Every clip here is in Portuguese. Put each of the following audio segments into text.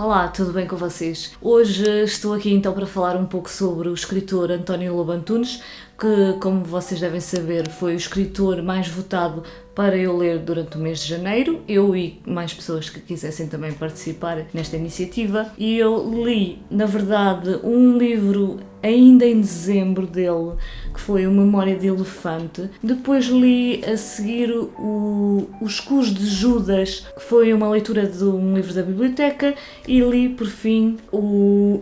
Olá, tudo bem com vocês? Hoje estou aqui então para falar um pouco sobre o escritor António Lobo Antunes, que, como vocês devem saber, foi o escritor mais votado para eu ler durante o mês de janeiro, eu e mais pessoas que quisessem também participar nesta iniciativa. E eu li, na verdade, um livro ainda em dezembro dele, que foi o Memória de Elefante. Depois li a seguir Os Cus de Judas, que foi uma leitura de um livro da biblioteca, e li, por fim,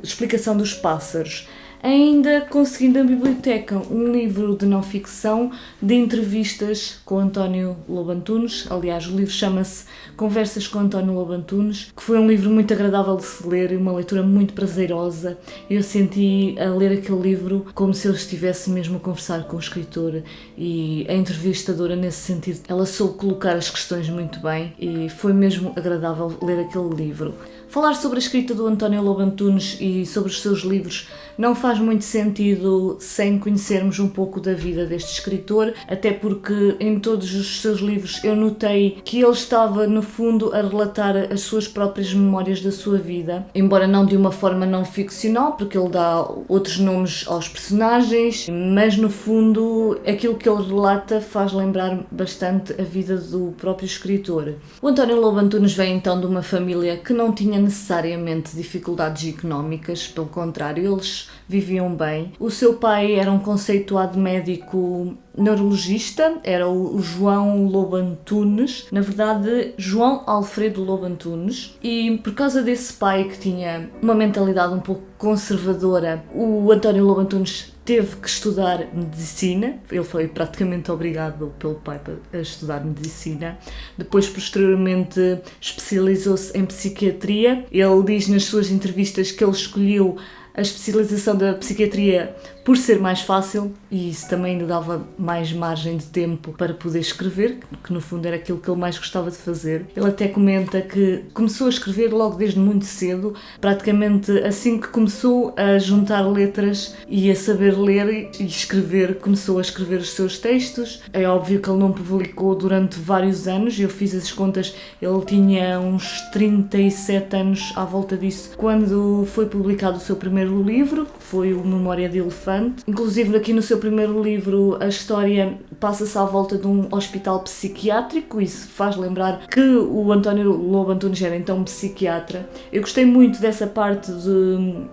Explicação dos Pássaros. Ainda consegui na biblioteca um livro de não-ficção de entrevistas com António Lobo Antunes. Aliás, o livro chama-se Conversas com António Lobo Antunes, que foi um livro muito agradável de se ler e uma leitura muito prazerosa. Eu senti a ler aquele livro como se eu estivesse mesmo a conversar com o escritor, e a entrevistadora, nesse sentido, ela soube colocar as questões muito bem e foi mesmo agradável ler aquele livro. Falar sobre a escrita do António Lobo Antunes e sobre os seus livros não faz muito sentido sem conhecermos um pouco da vida deste escritor, até porque em todos os seus livros eu notei que ele estava, no fundo, a relatar as suas próprias memórias da sua vida, embora não de uma forma não ficcional, porque ele dá outros nomes aos personagens, mas no fundo aquilo que ele relata faz lembrar bastante a vida do próprio escritor. O António Lobo Antunes vem então de uma família que não tinha necessariamente dificuldades económicas, pelo contrário, eles viviam bem. O seu pai era um conceituado médico neurologista, era o João Lobo Antunes, na verdade João Alfredo Lobo Antunes, e por causa desse pai que tinha uma mentalidade um pouco conservadora, o António Lobo Antunes teve que estudar medicina. Ele foi praticamente obrigado pelo pai a estudar medicina. Depois, posteriormente, especializou-se em psiquiatria. Ele diz nas suas entrevistas que ele escolheu a especialização da psiquiatria por ser mais fácil, e isso também lhe dava mais margem de tempo para poder escrever, que no fundo era aquilo que ele mais gostava de fazer. Ele até comenta que começou a escrever logo desde muito cedo, praticamente assim que começou a juntar letras e a saber ler e escrever, começou a escrever os seus textos. É óbvio que ele não publicou durante vários anos, eu fiz as contas, ele tinha uns 37 anos à volta disso, quando foi publicado o seu primeiro livro, que foi o Memória de Elefante. Inclusive, aqui no seu primeiro livro, a história passa-se à volta de um hospital psiquiátrico. Isso faz lembrar que o António Lobo Antunes era então psiquiatra. Eu gostei muito dessa parte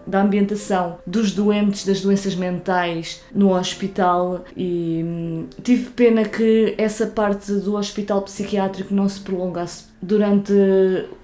da ambientação dos doentes, das doenças mentais no hospital, e tive pena que essa parte do hospital psiquiátrico não se prolongasse durante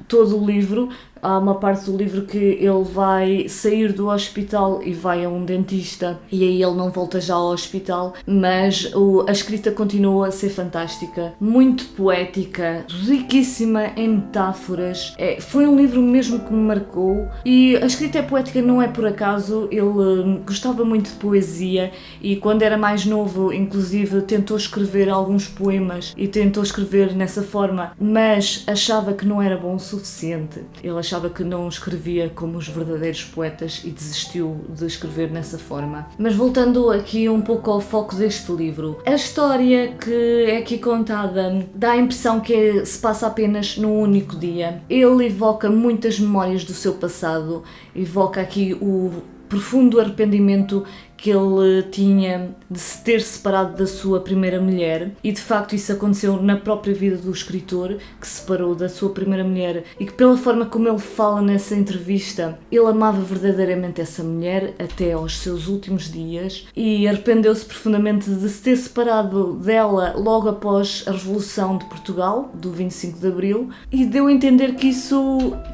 todo o livro. Há uma parte do livro que ele vai sair do hospital e vai a um dentista, e aí ele não volta já ao hospital, mas a escrita continua a ser fantástica, muito poética, riquíssima em metáforas. Foi um livro mesmo que me marcou, e a escrita é poética não é por acaso. Ele gostava muito de poesia e quando era mais novo, inclusive, tentou escrever alguns poemas e tentou escrever nessa forma, mas achava que não era bom o suficiente. Ele achava que não escrevia como os verdadeiros poetas e desistiu de escrever nessa forma. Mas voltando aqui um pouco ao foco deste livro, a história que é aqui contada dá a impressão que se passa apenas num único dia. Ele evoca muitas memórias do seu passado, evoca aqui o profundo arrependimento que ele tinha de se ter separado da sua primeira mulher, e de facto isso aconteceu na própria vida do escritor, que se separou da sua primeira mulher, e que, pela forma como ele fala nessa entrevista, ele amava verdadeiramente essa mulher até aos seus últimos dias, e arrependeu-se profundamente de se ter separado dela logo após a Revolução de Portugal, do 25 de Abril, e deu a entender que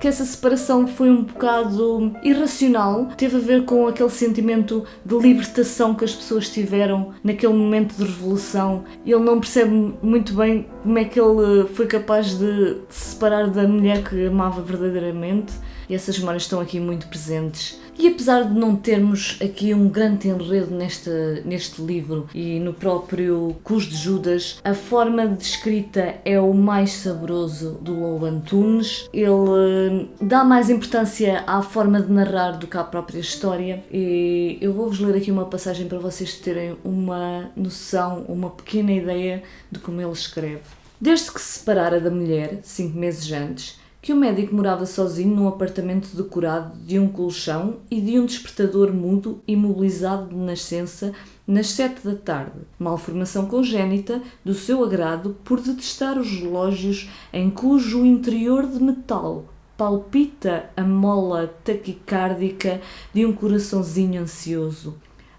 essa separação foi um bocado irracional, teve a ver com aquele sentimento de libertação que as pessoas tiveram naquele momento de revolução. Ele não percebe muito bem como é que ele foi capaz de se separar da mulher que amava verdadeiramente, e essas memórias estão aqui muito presentes. E apesar de não termos aqui um grande enredo neste livro e no próprio Cus de Judas, a forma de escrita é o mais saboroso do Lobo Antunes. Ele dá mais importância à forma de narrar do que à própria história, e eu vou-vos ler aqui uma passagem para vocês terem uma noção, uma pequena ideia de como ele escreve. Desde que se separara da mulher, 5 meses antes, que o médico morava sozinho num apartamento decorado de um colchão e de um despertador mudo imobilizado de nascença nas 7 da tarde, malformação congénita do seu agrado por detestar os relógios em cujo interior de metal palpita a mola taquicárdica de um coraçãozinho ansioso.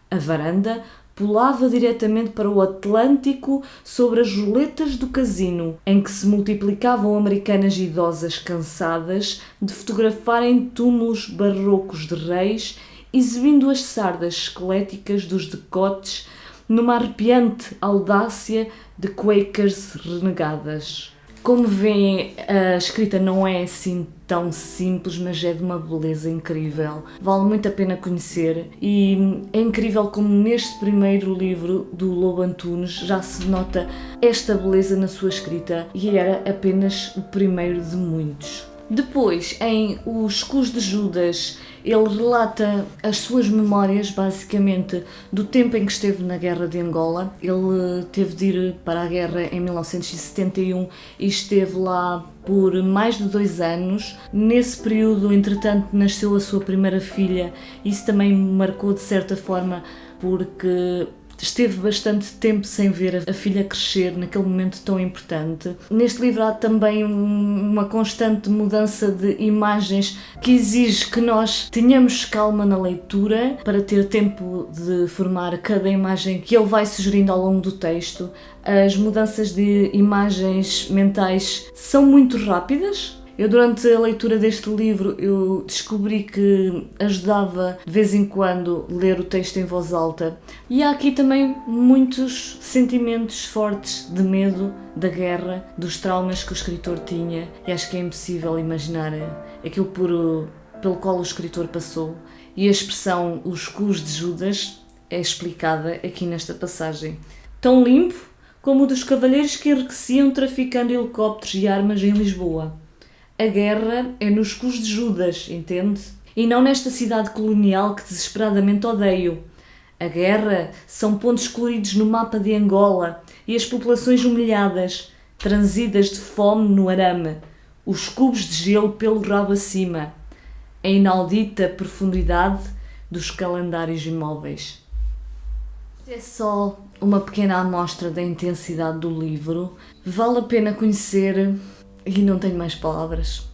A varanda pulava diretamente para o Atlântico sobre as roletas do casino, em que se multiplicavam americanas idosas cansadas de fotografarem túmulos barrocos de reis, exibindo as sardas esqueléticas dos decotes numa arrepiante audácia de quakers renegadas. Como veem, a escrita não é assim tão simples, mas é de uma beleza incrível. Vale muito a pena conhecer e é incrível como neste primeiro livro do Lobo Antunes já se nota esta beleza na sua escrita e era apenas o primeiro de muitos. Depois, em Os Cus de Judas, ele relata as suas memórias, basicamente, do tempo em que esteve na Guerra de Angola. Ele teve de ir para a guerra em 1971 e esteve lá por mais de 2 anos. Nesse período, entretanto, nasceu a sua primeira filha. Isso também me marcou de certa forma, porque esteve bastante tempo sem ver a filha crescer naquele momento tão importante. Neste livro há também uma constante mudança de imagens que exige que nós tenhamos calma na leitura para ter tempo de formar cada imagem que ele vai sugerindo ao longo do texto. As mudanças de imagens mentais são muito rápidas. Eu, durante a leitura deste livro, eu descobri que ajudava de vez em quando ler o texto em voz alta. E há aqui também muitos sentimentos fortes de medo da guerra, dos traumas que o escritor tinha. E acho que é impossível imaginar aquilo pelo qual o escritor passou. E a expressão "os cus de Judas" é explicada aqui nesta passagem. Tão limpo como o dos cavalheiros que enriqueciam traficando helicópteros e armas em Lisboa. A guerra é nos cus de Judas, entende? E não nesta cidade colonial que desesperadamente odeio. A guerra são pontos coloridos no mapa de Angola e as populações humilhadas, transidas de fome no arame, os cubos de gelo pelo rabo acima, a inaudita profundidade dos calendários imóveis. É só uma pequena amostra da intensidade do livro. Vale a pena conhecer. E não tenho mais palavras.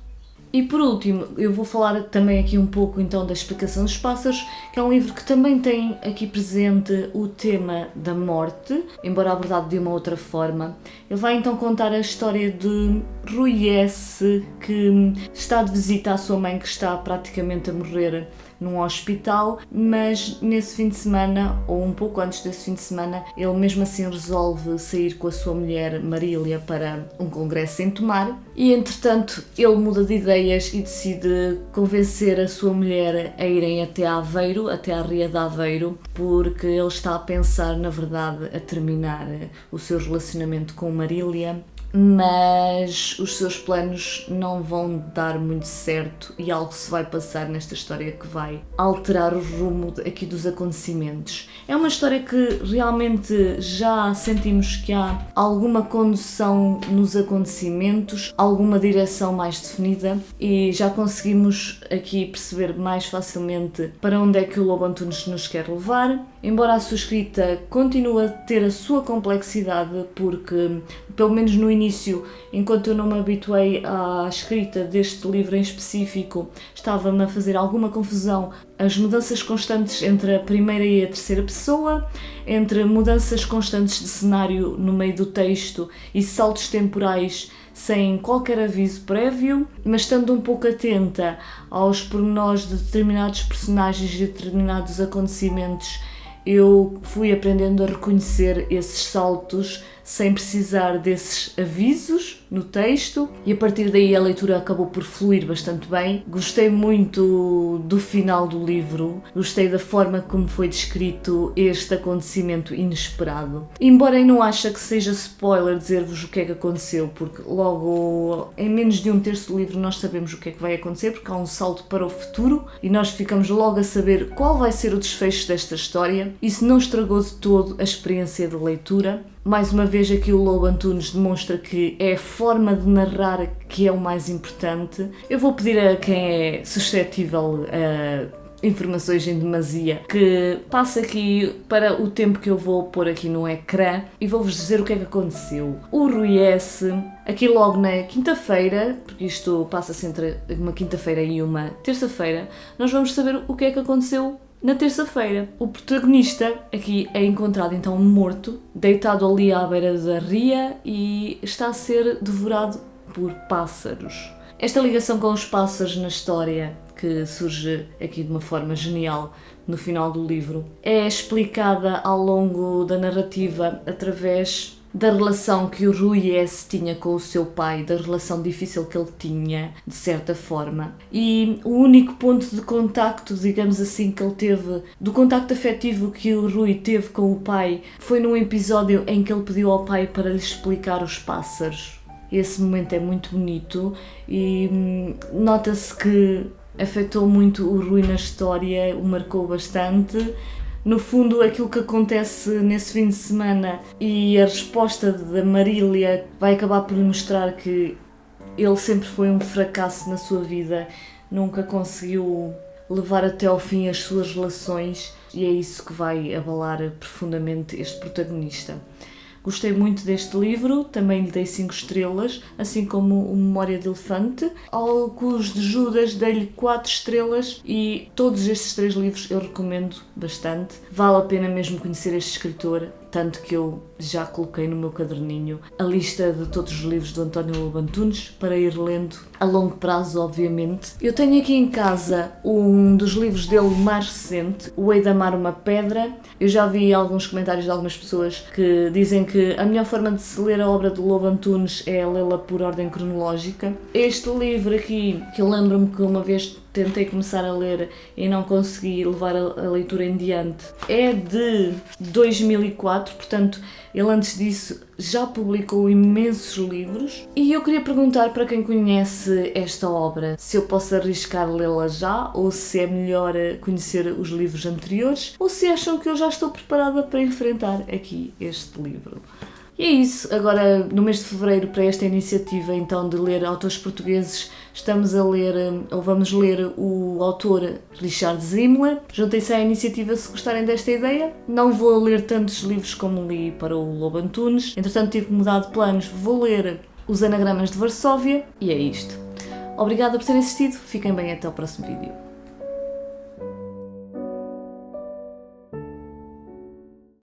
E por último, eu vou falar também aqui um pouco então da Explicação dos Pássaros, que é um livro que também tem aqui presente o tema da morte, embora abordado de uma outra forma. Ele vai então contar a história de Rui S., que está de visita à sua mãe, que está praticamente a morrer num hospital, mas nesse fim de semana, ou um pouco antes desse fim de semana, ele mesmo assim resolve sair com a sua mulher Marília para um congresso em Tomar e entretanto ele muda de ideias e decide convencer a sua mulher a irem até Aveiro, até à Ria de Aveiro, porque ele está a pensar, na verdade, a terminar o seu relacionamento com Marília. Mas os seus planos não vão dar muito certo e algo se vai passar nesta história que vai alterar o rumo aqui dos acontecimentos. É uma história que realmente já sentimos que há alguma condução nos acontecimentos, alguma direção mais definida e já conseguimos aqui perceber mais facilmente para onde é que o Lobo Antunes nos quer levar. Embora a sua escrita continue a ter a sua complexidade, porque, pelo menos no início, enquanto eu não me habituei à escrita deste livro em específico, estava-me a fazer alguma confusão as mudanças constantes entre a primeira e a terceira pessoa, entre mudanças constantes de cenário no meio do texto e saltos temporais sem qualquer aviso prévio, mas estando um pouco atenta aos pormenores de determinados personagens e determinados acontecimentos, eu fui aprendendo a reconhecer esses saltos sem precisar desses avisos no texto e a partir daí a leitura acabou por fluir bastante bem. Gostei muito do final do livro, gostei da forma como foi descrito este acontecimento inesperado. Embora eu não ache que seja spoiler dizer-vos o que é que aconteceu, porque logo em menos de um terço do livro nós sabemos o que é que vai acontecer, porque há um salto para o futuro e nós ficamos logo a saber qual vai ser o desfecho desta história. história. Isso não estragou de todo a experiência de leitura. Mais uma vez aqui o Lobo Antunes demonstra que é a forma de narrar que é o mais importante. Eu vou pedir a quem é suscetível a informações em demasia que passe aqui para o tempo que eu vou pôr aqui no ecrã e vou-vos dizer o que é que aconteceu. O Rui S, aqui logo na quinta-feira, porque isto passa-se entre uma quinta-feira e uma terça-feira, nós vamos saber o que é que aconteceu na terça-feira. O protagonista aqui é encontrado então morto, deitado ali à beira da ria e está a ser devorado por pássaros. Esta ligação com os pássaros na história, que surge aqui de uma forma genial no final do livro, é explicada ao longo da narrativa através da relação que o Rui S tinha com o seu pai, da relação difícil que ele tinha, de certa forma. E o único ponto de contacto, digamos assim, que ele teve, do contacto afetivo que o Rui teve com o pai, foi num episódio em que ele pediu ao pai para lhe explicar os pássaros. Esse momento é muito bonito e nota-se que afetou muito o Rui na história, o marcou bastante. No fundo, aquilo que acontece nesse fim de semana e a resposta da Marília vai acabar por lhe mostrar que ele sempre foi um fracasso na sua vida, nunca conseguiu levar até ao fim as suas relações e é isso que vai abalar profundamente este protagonista. Gostei muito deste livro, também lhe dei 5 estrelas, assim como o Memória de Elefante. Ao Cruz de Judas dei-lhe 4 estrelas e todos estes 3 livros eu recomendo bastante. Vale a pena mesmo conhecer este escritor, tanto que eu já coloquei no meu caderninho a lista de todos os livros do António Lobo Antunes para ir lendo a longo prazo, obviamente. Eu tenho aqui em casa um dos livros dele mais recente, O Hei de Amar uma Pedra. Eu já vi alguns comentários de algumas pessoas que dizem que a melhor forma de se ler a obra do Lobo Antunes é lê-la por ordem cronológica. Este livro aqui, que eu lembro-me que uma vez tentei começar a ler e não consegui levar a leitura em diante, é de 2004, portanto ele antes disso já publicou imensos livros e eu queria perguntar para quem conhece esta obra se eu posso arriscar lê-la já ou se é melhor conhecer os livros anteriores ou se acham que eu já estou preparada para enfrentar aqui este livro. E é isso, agora no mês de fevereiro, para esta iniciativa então de ler autores portugueses, estamos a ler, ou vamos ler, o autor Richard Zimmler. Juntem-se à iniciativa se gostarem desta ideia. Não vou ler tantos livros como li para o Lobo Antunes, entretanto tive que mudar de planos, vou ler Os Anagramas de Varsóvia e é isto. Obrigada por terem assistido, fiquem bem até ao próximo vídeo.